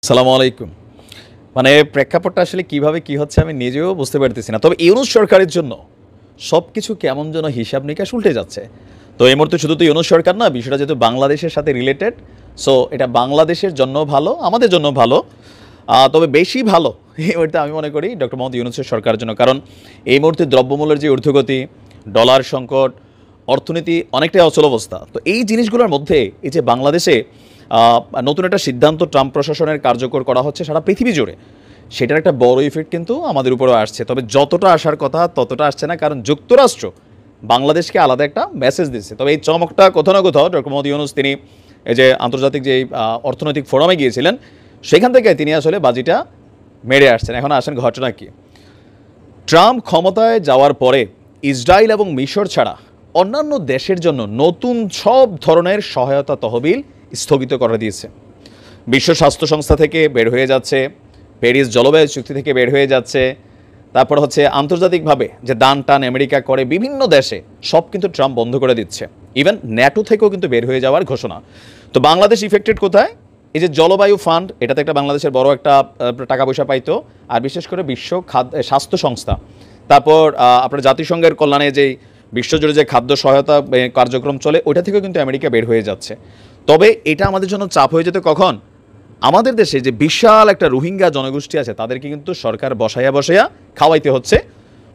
সালামু আলাইকুম। মানে প্রেক্ষাপটটা আসলে কিভাবে কি হচ্ছে আমি নিজেও বুঝতে পারতেছি না। তবে ইউনূস সরকারের জন্য সবকিছু কেমন যেন হিসাব নিকাশ উল্টে যাচ্ছে। তো এই মুহূর্তে শুধু তো ইউনূস সরকার না, বিষয়টা যেহেতু বাংলাদেশের সাথে রিলেটেড, সো এটা বাংলাদেশের জন্য ভালো, আমাদের জন্য ভালো। তবে বেশি ভালো এই মুহূর্তে আমি মনে করি ডক্টর মোহাম্মদ ইউনূসের সরকারের জন্য। কারণ এই মুহূর্তে দ্রব্যমূল্যের যে ঊর্ধ্বগতি, ডলার সংকট, অর্থনীতি অনেকটাই অচল অবস্থা। তো এই জিনিসগুলোর মধ্যে এই যে বাংলাদেশে নতুন একটা সিদ্ধান্ত ট্রাম্প প্রশাসনের কার্যকর করা হচ্ছে সারা পৃথিবী জুড়ে, সেটার একটা বড় ইফেক্ট কিন্তু আমাদের উপরেও আসছে। তবে যতটা আসার কথা ততটা আসছে না, কারণ যুক্তরাষ্ট্র বাংলাদেশকে আলাদা একটা মেসেজ দিচ্ছে। তবে এই চমকটা কোথাও না কোথাও ডক্টর মোহাম্মদ ইউনূস তিনি এই যে আন্তর্জাতিক যে অর্থনৈতিক ফোরামে গিয়েছিলেন, সেখান থেকে তিনি আসলে বাজিটা মেরে আসছেন। এখন আসেন ঘটনা কি। ট্রাম্প ক্ষমতায় যাওয়ার পরে ইসরায়েল এবং মিশর ছাড়া অন্যান্য দেশের জন্য নতুন সব ধরনের সহায়তা তহবিল স্থগিত করে দিয়েছে। বিশ্ব স্বাস্থ্য সংস্থা থেকে বের হয়ে যাচ্ছে, প্যারিস জলবায়ু চুক্তি থেকে বের হয়ে যাচ্ছে, তারপর হচ্ছে আন্তর্জাতিকভাবে যে দান টান আমেরিকা করে বিভিন্ন দেশে, সব কিন্তু ট্রাম্প বন্ধ করে দিচ্ছে। ইভেন ন্যাটো থেকেও কিন্তু বের হয়ে যাওয়ার ঘোষণা। তো বাংলাদেশ ইফেক্টেড কোথায়? এই যে জলবায়ু ফান্ড, এটাতে একটা বাংলাদেশের বড় একটা টাকা পয়সা পাইতো, আর বিশেষ করে বিশ্ব স্বাস্থ্য সংস্থা, তারপর আপনার জাতিসংঘের কল্যাণে যেই বিশ্বজুড়ে যে খাদ্য সহায়তা কার্যক্রম চলে, ওইটা থেকেও কিন্তু আমেরিকা বের হয়ে যাচ্ছে। তবে এটা আমাদের জন্য চাপ হয়ে যেত কখন? আমাদের দেশে যে বিশাল একটা রোহিঙ্গা জনগোষ্ঠী আছে, তাদেরকে কিন্তু সরকার বসাইয়া খাওয়াইতে হচ্ছে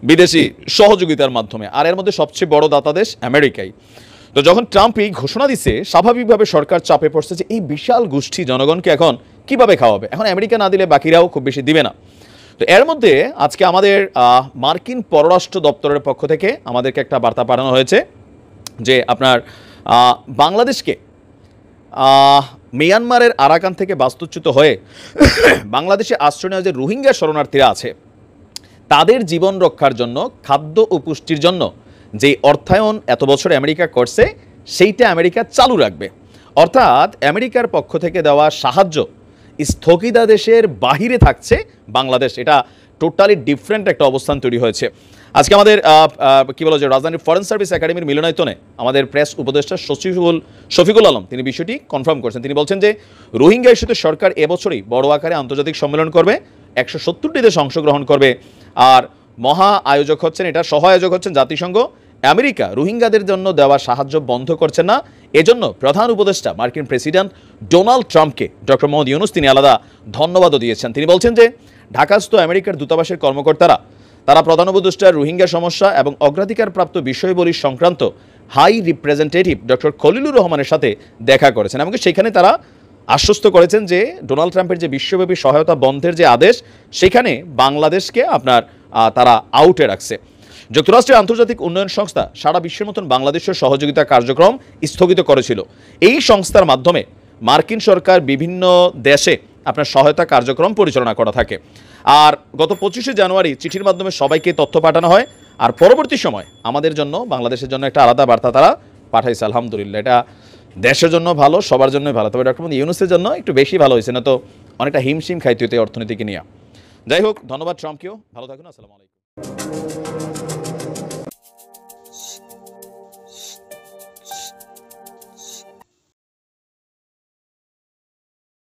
বিদেশি সহযোগিতার মাধ্যমে, আর এর মধ্যে সবচেয়ে বড় দাতা দেশ আমেরিকাই। তো যখন ট্রাম্প এই ঘোষণা দিচ্ছে, স্বাভাবিকভাবে সরকার চাপে পড়ছে যে এই বিশাল গোষ্ঠী জনগণকে এখন কিভাবে খাওয়াবে। এখন আমেরিকা না দিলে বাকিরাও খুব বেশি দিবে না। তো এর মধ্যে আজকে আমাদের মার্কিন পররাষ্ট্র দপ্তরের পক্ষ থেকে আমাদেরকে একটা বার্তা পাঠানো হয়েছে যে আপনার বাংলাদেশকে মিয়ানমারের আরাকান থেকে বাস্তুচ্যুত হয়ে বাংলাদেশে আশ্রয় নেওয়া যে রোহিঙ্গা শরণার্থীরা আছে, তাদের জীবন রক্ষার জন্য, খাদ্য ও পুষ্টির জন্য যে অর্থায়ন এত বছর আমেরিকা করছে, সেইটা আমেরিকা চালু রাখবে। অর্থাৎ আমেরিকার পক্ষ থেকে দেওয়া সাহায্য স্থগিতাদেশের বাহিরে থাকছে বাংলাদেশ। এটা টোটালি ডিফারেন্ট একটা অবস্থান তৈরি হয়েছে। আজকে আমাদের কী বলো যে রাজধানীর ফরেন সার্ভিস একাডেমির মিলনায়তনে আমাদের প্রেস উপদেষ্টা শফিকুল আলম তিনি বিষয়টি কনফার্ম করছেন। তিনি বলছেন যে রোহিঙ্গা ইস্যুতে সরকার এবছরই বড় আকারে আন্তর্জাতিক সম্মেলন করবে, 170টি দেশ অংশগ্রহণ করবে, আর মহা আয়োজক হচ্ছেন, এটা সহ আয়োজক হচ্ছেন জাতিসংঘ। আমেরিকা রোহিঙ্গাদের জন্য দেওয়া সাহায্য বন্ধ করছে না, এজন্য প্রধান উপদেষ্টা মার্কিন প্রেসিডেন্ট ডোনাল্ড ট্রাম্পকে ডক্টর মোহাম্মদ ইউনূস তিনি আলাদা ধন্যবাদও দিয়েছেন। তিনি বলছেন যে ঢাকাস্থ আমেরিকার দূতাবাসের তারা প্রধান উপদেষ্টার রোহিঙ্গা সমস্যা এবং অগ্রাধিকারপ্রাপ্ত বিষয়বলী সংক্রান্ত হাই রিপ্রেজেন্টেটিভ ডক্টর খলিলুর রহমানের সাথে দেখা করেছেন, এবং সেখানে তারা আশ্বস্ত করেছেন যে ডোনাল্ড ট্রাম্পের যে বিশ্বব্যাপী সহায়তা বন্ধের যে আদেশ, সেখানে বাংলাদেশকে তারা আউটে রাখছে। যুক্তরাষ্ট্রের আন্তর্জাতিক উন্নয়ন সংস্থা সারা বিশ্বের মতন বাংলাদেশের সহযোগিতা কার্যক্রম স্থগিত করেছিল। এই সংস্থার মাধ্যমে মার্কিন সরকার বিভিন্ন দেশে আপনার সহায়তা কার্যক্রম পরিচালনা করা থাকে। আর গত 25শে জানুয়ারি চিঠির মাধ্যমে সবাইকে তথ্য পাঠানো হয়, আর পরবর্তী সময় আমাদের জন্য, বাংলাদেশের জন্য একটা আলাদা বার্তা তারা পাঠাইছে। আলহামদুলিল্লাহ, এটা দেশের জন্য ভালো, সবার জন্যই ভালো। তবে ডক্টর মোহাম্মদ ইউনূসের জন্য একটু বেশি ভালো হয়েছে, না তো অনেকটা হিমশিম খাইতে হতো অর্থনীতিকে নিয়ে। যাই হোক, ধন্যবাদ ট্রাম্পকেও। ভালো থাকুন। আসসালামু আলাইকুম।